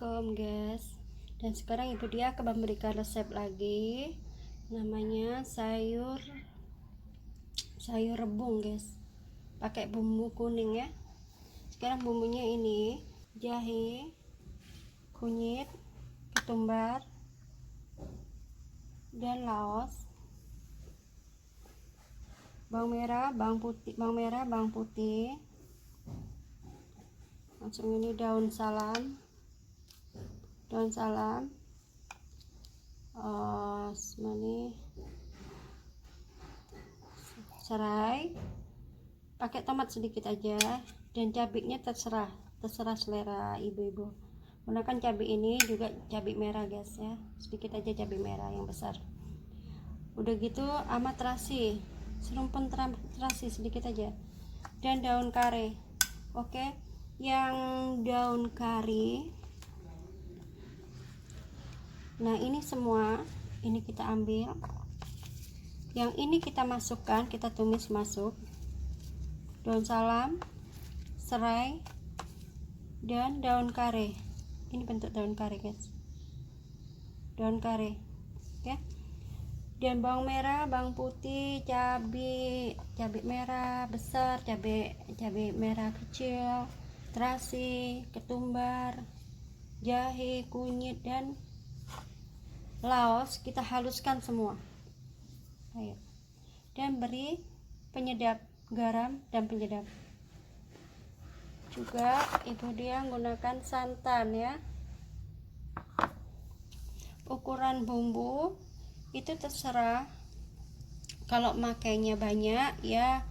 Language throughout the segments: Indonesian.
Assalamualaikum guys, dan sekarang ibu dia akan memberikan resep lagi, namanya sayur rebung guys, pakai bumbu kuning ya. Sekarang bumbunya ini jahe, kunyit, ketumbar, dan laos, bawang merah, bawang putih, langsung ini daun salam, serai, pakai tomat sedikit aja, dan cabenya terserah selera ibu-ibu. Gunakan cabai ini juga cabai merah guys ya, sedikit aja cabai merah yang besar. Udah gitu amat terasi, serumpun terasi sedikit aja, dan daun kare. Oke, yang daun kari, nah ini semua ini kita ambil, yang ini kita masukkan, kita tumis masuk daun salam, serai, dan daun kare. Ini bentuk daun kare guys, daun kare. Oke, dan bawang merah, bawang putih, cabai merah besar, cabai merah kecil, terasi, ketumbar, jahe, kunyit, dan laos kita haluskan semua. Ayo, dan beri penyedap, garam dan penyedap. Juga ibu dia menggunakan santan ya. Ukuran bumbu itu terserah, kalau makainya banyak ya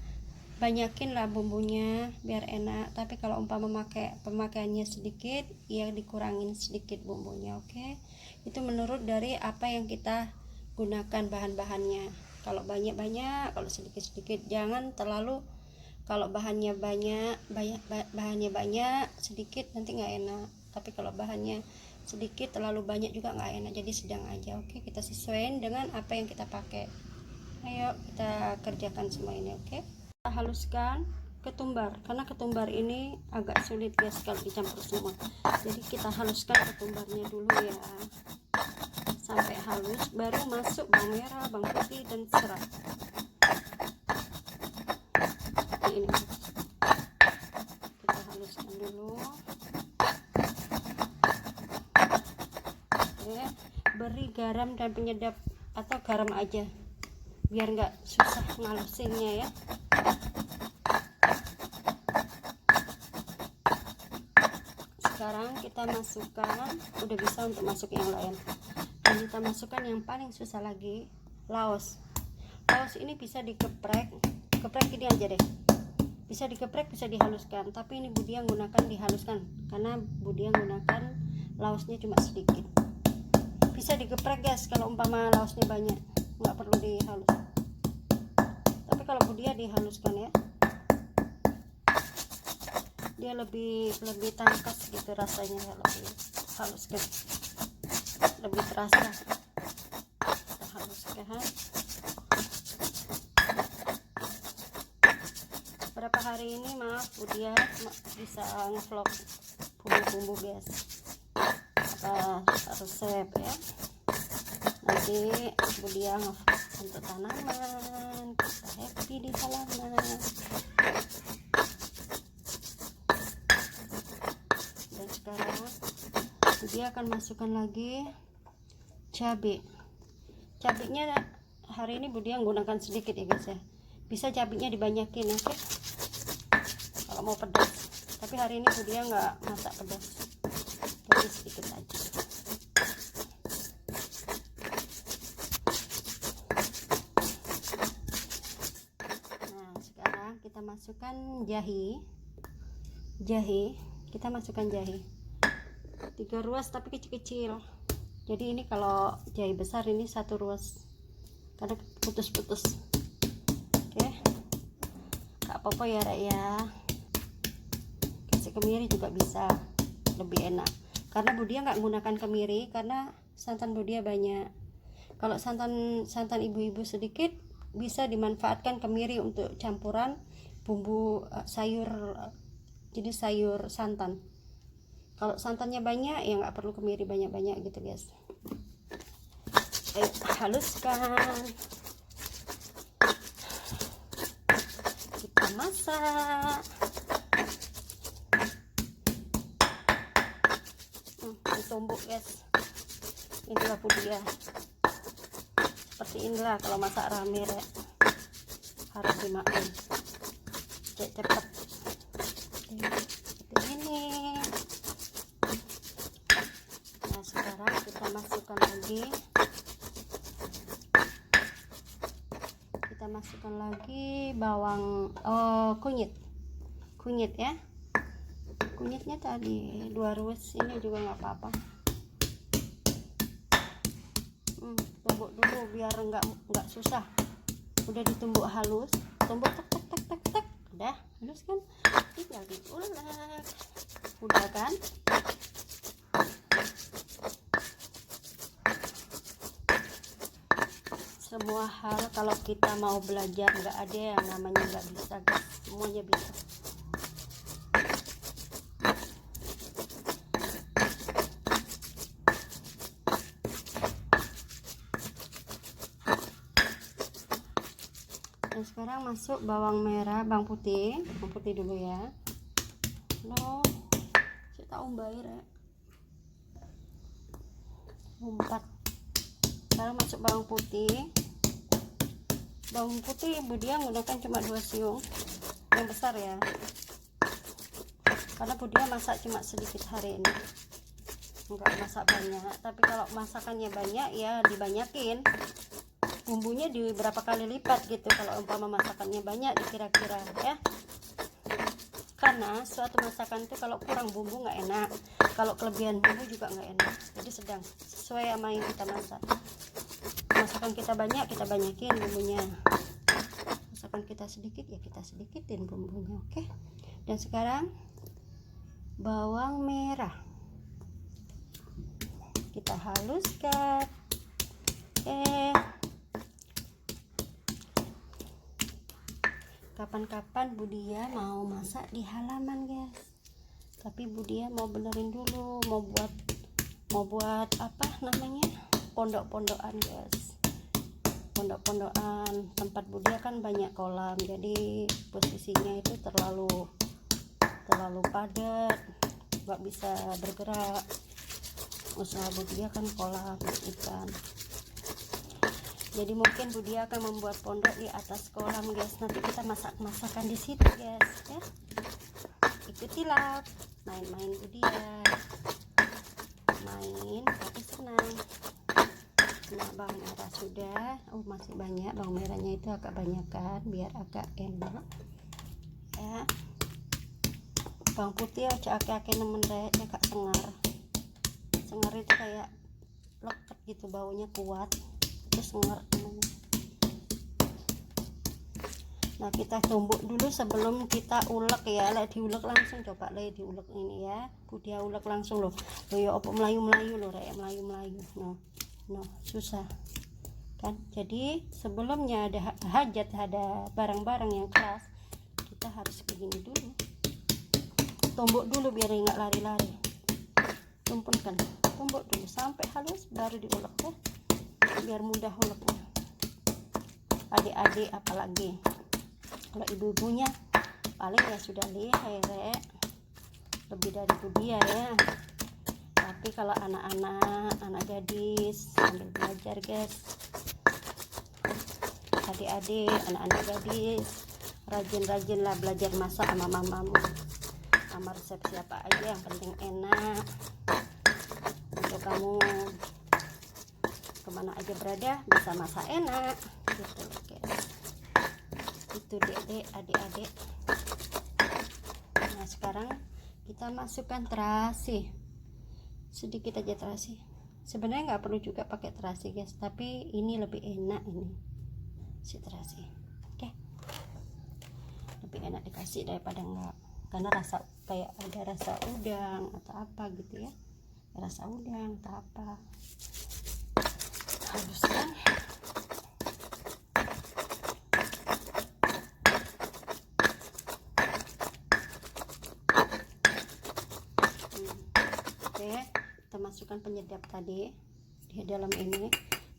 banyakin lah bumbunya biar enak, tapi kalau umpama pemakaiannya sedikit ya dikurangin sedikit bumbunya. Oke, itu menurut dari apa yang kita gunakan bahan-bahannya. Kalau banyak, kalau sedikit jangan terlalu. Kalau bahannya banyak sedikit nanti nggak enak, tapi kalau bahannya sedikit terlalu banyak juga nggak enak, jadi sedang aja. Oke, kita sesuaikan dengan apa yang kita pakai. Ayo kita kerjakan semua ini. Oke, kita haluskan ketumbar, karena ketumbar ini agak sulit guys kalau dicampur semua, jadi kita haluskan ketumbarnya dulu ya sampai halus, baru masuk bawang merah, bawang putih, dan serai. Ini kita haluskan dulu. Oke, beri garam dan penyedap atau garam aja biar nggak susah ngalusinnya ya. Sekarang kita masukkan, udah bisa untuk masuk yang lain, dan kita masukkan yang paling susah lagi, laos ini bisa dikeprek gini aja deh, bisa dikeprek bisa dihaluskan, tapi ini Budia menggunakan dihaluskan karena Budia menggunakan laosnya cuma sedikit. Bisa digeprek guys kalau umpama laosnya banyak, nggak perlu dihalus, tapi kalau Budia dihaluskan ya, dia lebih tangkas gitu rasanya, kalau dihaluskan lebih terasa. Kita haluskan. Berapa hari ini maaf Budia bisa ngevlog bumbu-bumbu guys, apa resep ya. Nanti Budia ngevlog untuk tanaman, kita happy di halaman. Dan sekarang Budia akan masukkan lagi cabenya hari ini Budia menggunakan sedikit ya guys ya, bisa cabenya dibanyakin ya. Oke, kalau mau pedas, tapi hari ini Budia nggak masak pedas, jadi sedikit aja. Nah sekarang kita masukkan jahe, kita masukkan jahe 3 ruas tapi kecil-kecil, jadi ini kalau jahe besar ini 1 ruas karena putus-putus. Oke, gak apa-apa ya Rek ya, kasih kemiri juga bisa, lebih enak, karena Budia nggak menggunakan kemiri karena santan Budia banyak. Kalau santan ibu-ibu sedikit, bisa dimanfaatkan kemiri untuk campuran bumbu sayur, jadi sayur santan. Kalau santannya banyak ya nggak perlu kemiri banyak-banyak gitu guys. Ayo haluskan, kita masak. Ditumbuk guys. Inilah budia. Seperti inilah kalau masak rame ya. Harus dimakan cepet. Seperti ini. Nah sekarang kita masukkan lagi. Kita masukkan lagi bawang, kunyit ya. Kunyitnya tadi 2 ruas, ini juga nggak apa-apa. Tumbuk dulu biar nggak susah. Udah ditumbuk halus, tumbuk tek tek tek tek tek, udah halus kan, tinggal diulek. Udah kan. Semua hal kalau kita mau belajar nggak ada yang namanya nggak bisa guys, semuanya bisa. Dan sekarang masuk bawang merah, bawang putih dulu ya. No, kita umbai ya. Umpat. Sekarang masuk bawang putih. Bawang putih ibu dia menggunakan cuma 2 siung yang besar ya. Karena bu dia masak cuma sedikit hari ini. Enggak masak banyak, tapi kalau masakannya banyak ya dibanyakin. Bumbunya di berapa kali lipat gitu kalau umpama masakannya banyak kira-kira ya. Karena suatu masakan itu kalau kurang bumbu nggak enak, kalau kelebihan bumbu juga nggak enak. Jadi sedang, sesuai sama yang kita masak. Masakan kita banyak, kita banyakin bumbunya. Masakan kita sedikit ya kita sedikitin bumbunya, oke. Dan sekarang bawang merah kita haluskan. Kapan-kapan Budia mau masak di halaman guys, tapi Budia mau benerin dulu, mau buat apa namanya, pondok-pondokan guys. Pondok-pondokan, tempat Budia kan banyak kolam, jadi posisinya itu terlalu padat, nggak bisa bergerak. Usaha Budia kan kolam ikan, jadi mungkin Budia akan membuat pondok di atas kolam guys. Nanti kita masakan di situ guys ya. Ikutilah main-main Budia, main tapi senang. Nah bawang merah sudah, masih banyak bawang merahnya, itu agak banyak kan biar agak enak ya. Bawang putih aja ake nemen rek ya kak, sengar itu kayak leket gitu, baunya kuat, terus sengar namanya. Nah kita tumbuk dulu sebelum kita ulek ya, diulek langsung, coba diulek ini ya, Budia ulek langsung loh ya, opo melayu loh rek, melayu no susah kan. Jadi sebelumnya ada hajat, ada barang-barang yang keras, kita harus begini dulu, tumbuk dulu biar nggak lari-lari. Tumbuk dulu sampai halus baru diulek ya, biar mudah uleknya. Adik-adik apalagi, kalau ibu-ibunya paling ya sudah lihai rek, lebih dari Budia ya. Tapi kalau anak gadis sambil belajar guys, adik-adik anak-anak gadis rajin lah belajar masak sama mamamu, sama resep siapa aja, yang penting enak untuk kamu kemana aja berada bisa masak enak gitu guys. Itu dek adik-adik. Nah sekarang kita masukkan terasi, sedikit aja terasi. Sebenarnya nggak perlu juga pakai terasi guys, tapi ini lebih enak ini si terasi. Oke, lebih enak dikasih daripada enggak, karena rasa kayak ada rasa udang atau apa gitu ya, rasa udang atau apa. Haluskan. kita masukkan penyedap tadi di dalam ini,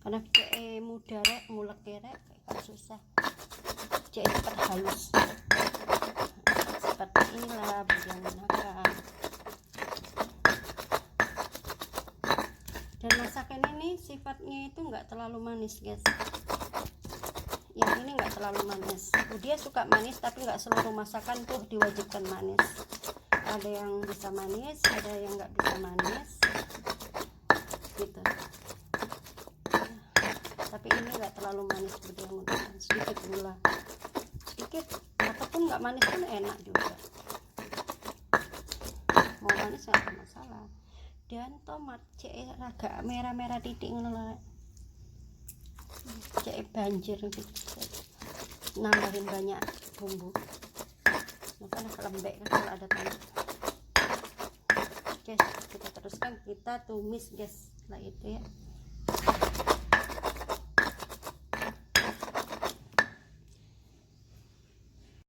karena mudah rek ngulek rek kayak susah, cepat halus. Seperti inilah yang gunakan. Dan masakan ini sifatnya itu enggak terlalu manis guys, yang ini enggak terlalu manis. Dia suka manis tapi enggak seluruh masakan tuh diwajibkan manis, ada yang bisa manis, ada yang enggak bisa manis gitu. Tapi ini enggak terlalu manis, Budia menggunakan sedikit gula, sedikit, ataupun enggak manis pun enak juga, mau manis enggak ada masalah. Dan tomat cek agak merah-merah titik ngono cek banjir gitu, nambahin banyak bumbu makanya lembek kalau ada tomat. Oke, kita teruskan, kita tumis guys. Setelah itu ya,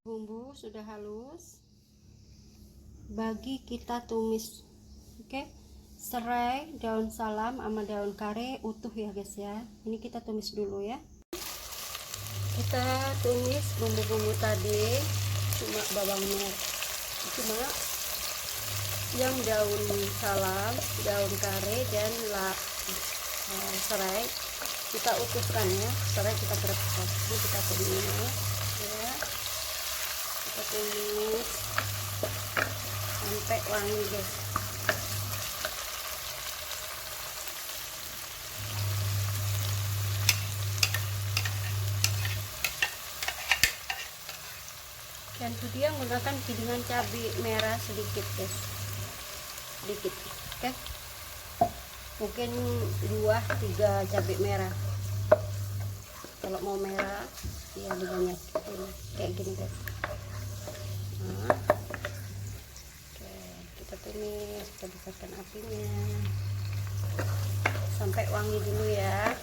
bumbu sudah halus, bagi kita tumis. Oke, serai, daun salam sama daun kare utuh ya guys ya. Ini kita tumis dulu ya. Kita tumis bumbu-bumbu tadi, cuma bawang merah, cuma yang daun salam, daun kare dan serai kita utuhkan ya. Serai kita bersihkan, ini kita tumis ya. Kita tumis sampai wangi guys. Dan Budia menggunakan gilingan cabai merah sedikit guys, sedikit. Oke, mungkin 2-3 cabai merah. Kalau mau merah ya banyak kayak gini guys. Nah, oke, kita tumis, kita besarkan apinya sampai wangi dulu ya.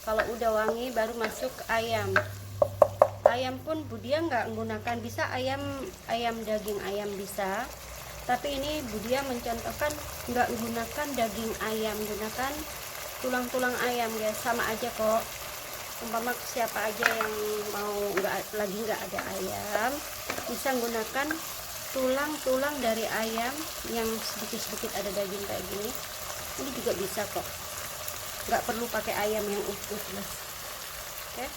Kalau udah wangi baru masuk ayam. Ayam pun Budia nggak menggunakan, bisa ayam daging ayam bisa, tapi ini Budia mencontohkan nggak menggunakan daging ayam, gunakan tulang-tulang ayam ya, sama aja kok. Umpama siapa aja yang mau nggak ada ayam, bisa menggunakan tulang-tulang dari ayam yang sedikit-sedikit ada daging kayak gini, ini juga bisa kok, nggak perlu pakai ayam yang utuh guys. Oke,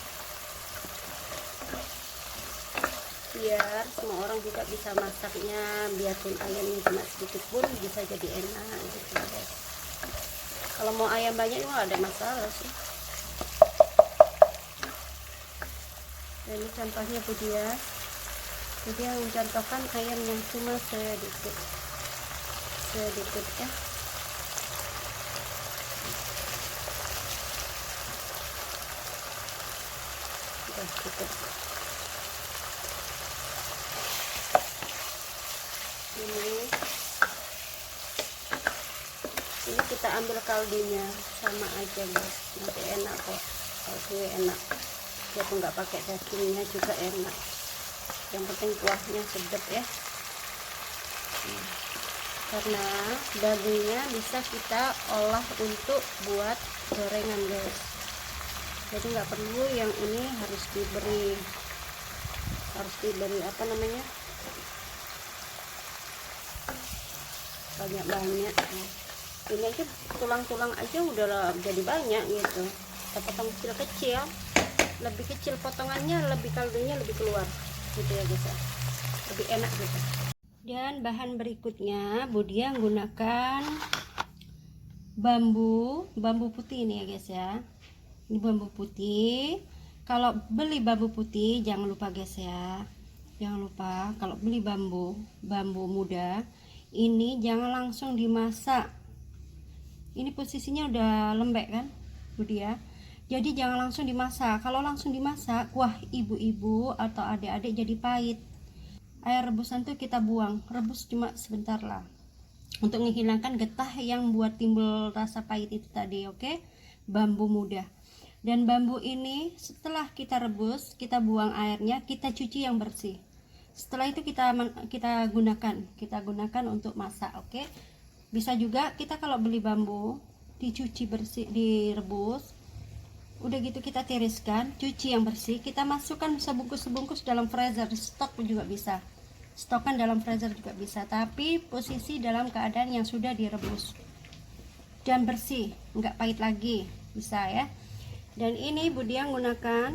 biar semua orang juga bisa masaknya, biarpun ayamnya cuma sedikit pun bisa jadi enak gitu guys. Kalau mau ayam banyak itu nggak ada masalah sih. Dan ini contohnya Budia mencontohkan ayam yang cuma sedikit ya. Udah cukup. Ini kita ambil kaldunya sama aja guys, nanti enak kok, kaldunya enak, biarpun nggak pakai dagingnya juga enak, yang penting kuahnya sedap ya. Karena dagingnya bisa kita olah untuk buat gorengan guys, jadi nggak perlu yang ini harus diberi apa namanya, banyak-banyak. Ini aja tulang-tulang aja udah jadi banyak gitu, kita potong kecil-kecil, lebih kecil potongannya, lebih kaldunya lebih keluar gitu ya guys ya, lebih enak gitu. Dan bahan berikutnya Budia menggunakan bambu putih ini ya guys ya. Ini bambu putih. Kalau beli bambu putih jangan lupa guys ya, jangan lupa kalau beli bambu muda ini jangan langsung dimasak. Ini posisinya udah lembek kan Budia, jadi jangan langsung dimasak. Kalau langsung dimasak, wah ibu-ibu atau adik-adik jadi pahit. Air rebusan tuh kita buang, rebus cuma sebentar lah untuk menghilangkan getah yang buat timbul rasa pahit itu tadi. Oke, bambu muda. Dan bambu ini setelah kita rebus, kita buang airnya, kita cuci yang bersih. Setelah itu kita gunakan untuk masak. Oke, Bisa juga kita kalau beli bambu dicuci bersih, direbus, udah gitu kita tiriskan, cuci yang bersih, kita masukkan sebungkus-sebungkus dalam freezer, stok juga bisa, stokkan dalam freezer juga bisa, tapi posisi dalam keadaan yang sudah direbus dan bersih, nggak pahit lagi, bisa ya. Dan ini Budia menggunakan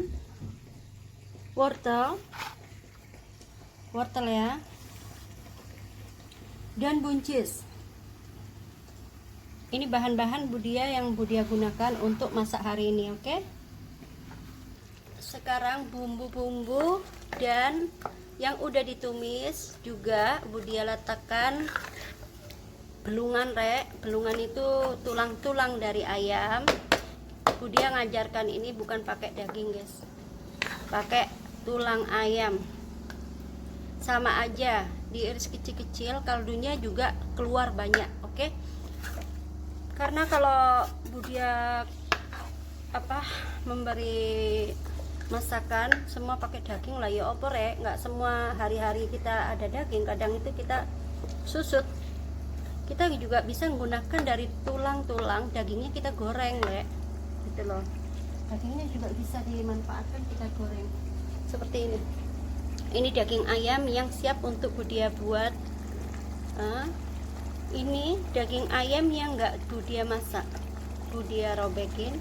wortel ya, dan buncis. Ini bahan-bahan Budia yang Budia gunakan untuk masak hari ini, oke? Sekarang bumbu-bumbu dan yang udah ditumis juga Budia letakkan belungan, belungan itu tulang-tulang dari ayam. Budia ngajarkan ini bukan pakai daging, guys, pakai tulang ayam, sama aja, diiris kecil-kecil, kaldunya juga keluar banyak, oke? Karena kalau Budia memberi masakan semua pakai daging lah ya opor ya, nggak semua hari-hari kita ada daging, kadang itu kita susut. Kita juga bisa menggunakan dari tulang-tulang, dagingnya kita goreng ya, gitu loh. Dagingnya juga bisa dimanfaatkan, kita goreng seperti ini. Ini daging ayam yang siap untuk Budia buat. Ini daging ayam yang nggak Budia masak, Budia robekin,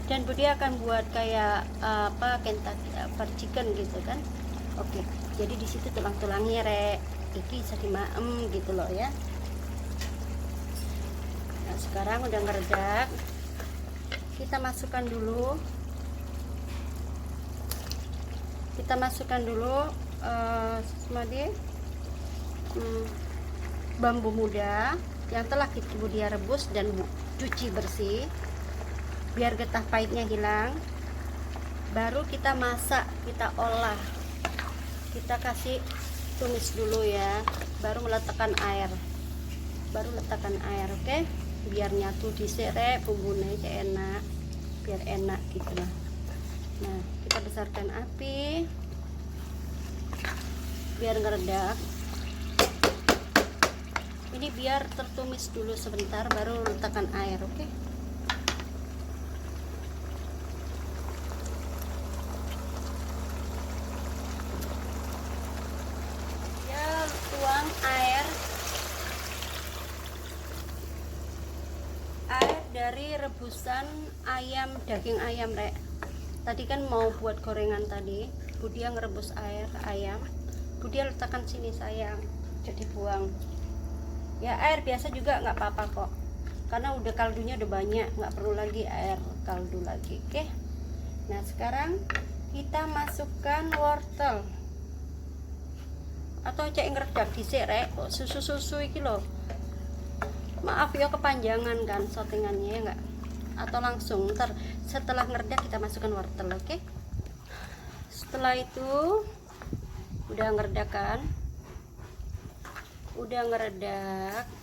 dan Budia akan buat kayak Kentucky chicken gitu kan. Oke, jadi di situ tulang-tulangnya iki bisa dimaem gitu loh ya. Nah, sekarang udah ngeredak, kita masukkan dulu bambu muda yang telah Budia rebus dan cuci bersih biar getah pahitnya hilang. Baru kita masak, kita olah, kita kasih tumis dulu ya, baru meletakkan air, oke? Biar nyatu diseret bumbunya enak, biar enak gitu lah. Nah, kita besarkan api biar ngeredak. Ini biar tertumis dulu sebentar, baru letakkan air, oke? Ya, tuang air dari rebusan ayam, daging ayam tadi kan mau buat gorengan tadi, Budia ngerebus air ayam, Budia letakkan sini sayang, jadi buang ya. Air biasa juga nggak apa-apa kok, karena udah kaldunya udah banyak, nggak perlu lagi air kaldu lagi, oke? Nah, sekarang kita masukkan wortel atau cek ngeredak dhisik kok susu iki loh. Maaf ya kepanjangan kan settingannya ya enggak, atau langsung ntar setelah ngeredak kita masukkan wortel, oke? Setelah itu udah ngeredak kan,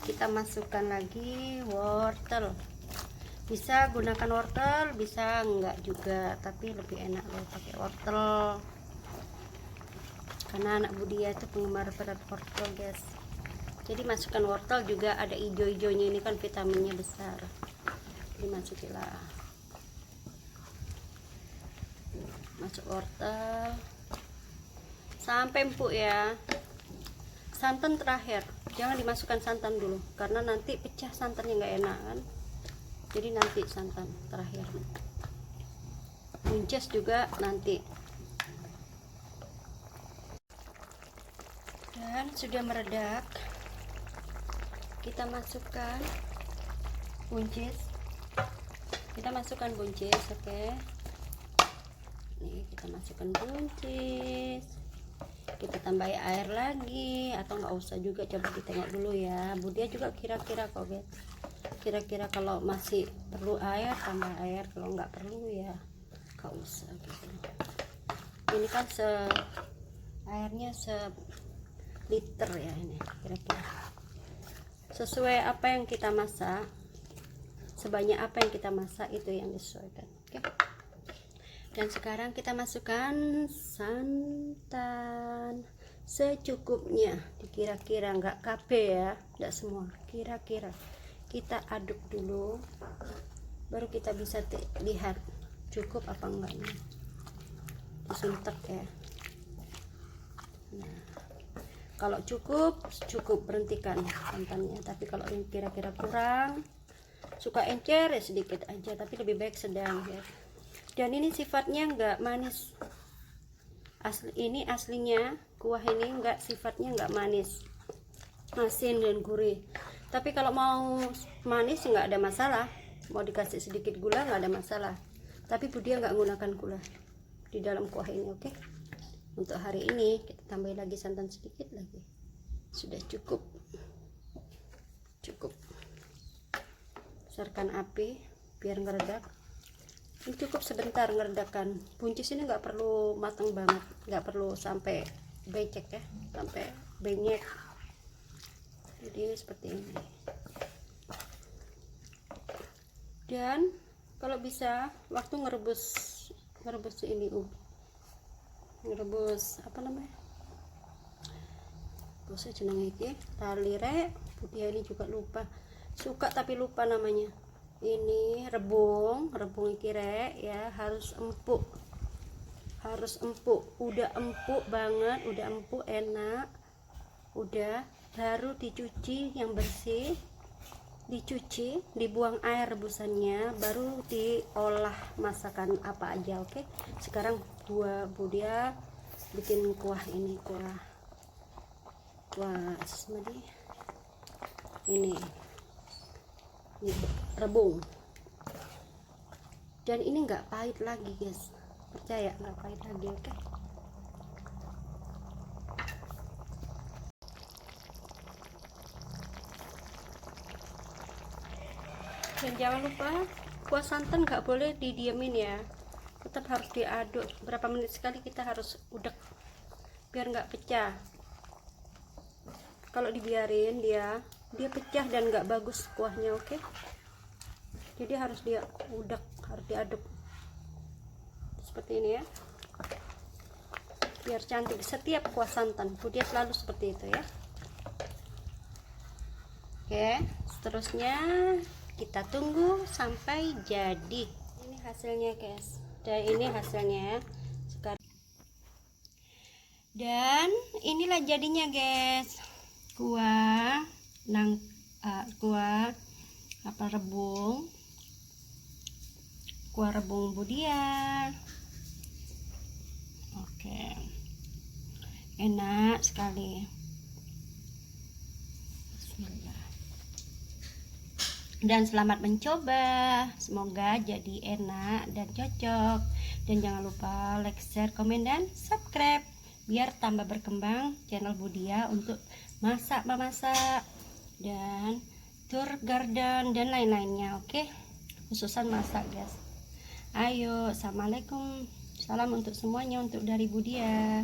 kita masukkan lagi wortel. Bisa gunakan wortel, bisa enggak juga, tapi lebih enak loh pakai wortel, karena anak Budia itu penggemar berat wortel, guys. Jadi masukkan wortel juga, ada hijau-hijaunya, ini kan vitaminnya besar, dimasukilah. Masuk wortel sampai empuk ya. Santan terakhir, jangan dimasukkan santan dulu karena nanti pecah santannya, nggak enak kan. Jadi nanti santan terakhir. Buncis juga nanti. Dan sudah meredak, kita masukkan buncis, oke? Nih, kita masukkan buncis, kita tambah air lagi atau nggak usah juga, coba ditengok dulu ya. Budia juga kira-kira kok, guys, kira-kira kalau masih perlu air tambah air, kalau nggak perlu ya nggak usah gitu. Ini kan airnya liter ya, ini kira-kira sesuai apa yang kita masak, sebanyak apa yang kita masak itu yang disesuaikan, oke? Dan sekarang kita masukkan santan secukupnya, dikira-kira, nggak KB ya, nggak semua, kira-kira kita aduk dulu, baru kita bisa lihat cukup apa enggaknya. Disuntek ya. Nah, kalau cukup berhentikan santannya. Tapi kalau kira-kira kurang, suka encer ya sedikit aja, tapi lebih baik sedang ya. Dan ini sifatnya enggak manis. Ini aslinya kuah ini sifatnya enggak manis, asin dan gurih. Tapi kalau mau manis nggak ada masalah, mau dikasih sedikit gula nggak ada masalah. Tapi Budia nggak menggunakan gula di dalam kuah ini. Oke, untuk hari ini kita tambahin lagi santan sedikit lagi. Sudah cukup. Besarkan api biar ngeredak. Ini cukup sebentar ngeredakan. Buncis ini nggak perlu matang banget, nggak perlu sampai becek ya, sampai benyek. Jadi seperti ini. Dan kalau bisa waktu ngerebus ini ngerebus apa namanya, bosnya jeneng iki talire. Budia ini juga lupa, suka tapi lupa namanya. Ini rebung iki rek ya, harus empuk, udah empuk banget, udah empuk enak, udah. Baru dicuci yang bersih, dicuci, dibuang air rebusannya, baru diolah masakan apa aja. Oke, sekarang Budia bikin kuah ini, kuah ini rebung. Dan ini nggak pahit lagi guys, percaya nggak pahit lagi. Oke, dan jangan lupa kuah santan nggak boleh didiemin ya, tetap harus diaduk. Berapa menit sekali kita harus udek biar nggak pecah. Kalau dibiarin dia pecah dan nggak bagus kuahnya. Oke, jadi harus dia udek, harus diaduk seperti ini ya, biar cantik. Setiap kuah santan Budia selalu seperti itu ya. Oke, seterusnya kita tunggu sampai jadi. Ini hasilnya guys, dan ini hasilnya sekarang. Dan inilah jadinya guys, kuah rebung Budia. Oke, enak sekali. Bismillah. Dan selamat mencoba, semoga jadi enak dan cocok. Dan jangan lupa like, share, komen, dan subscribe biar tambah berkembang channel Budia untuk memasak dan tour garden dan lain-lainnya. Oke, khususan masak guys. Ayo, assalamualaikum, salam untuk semuanya, untuk dari Budia.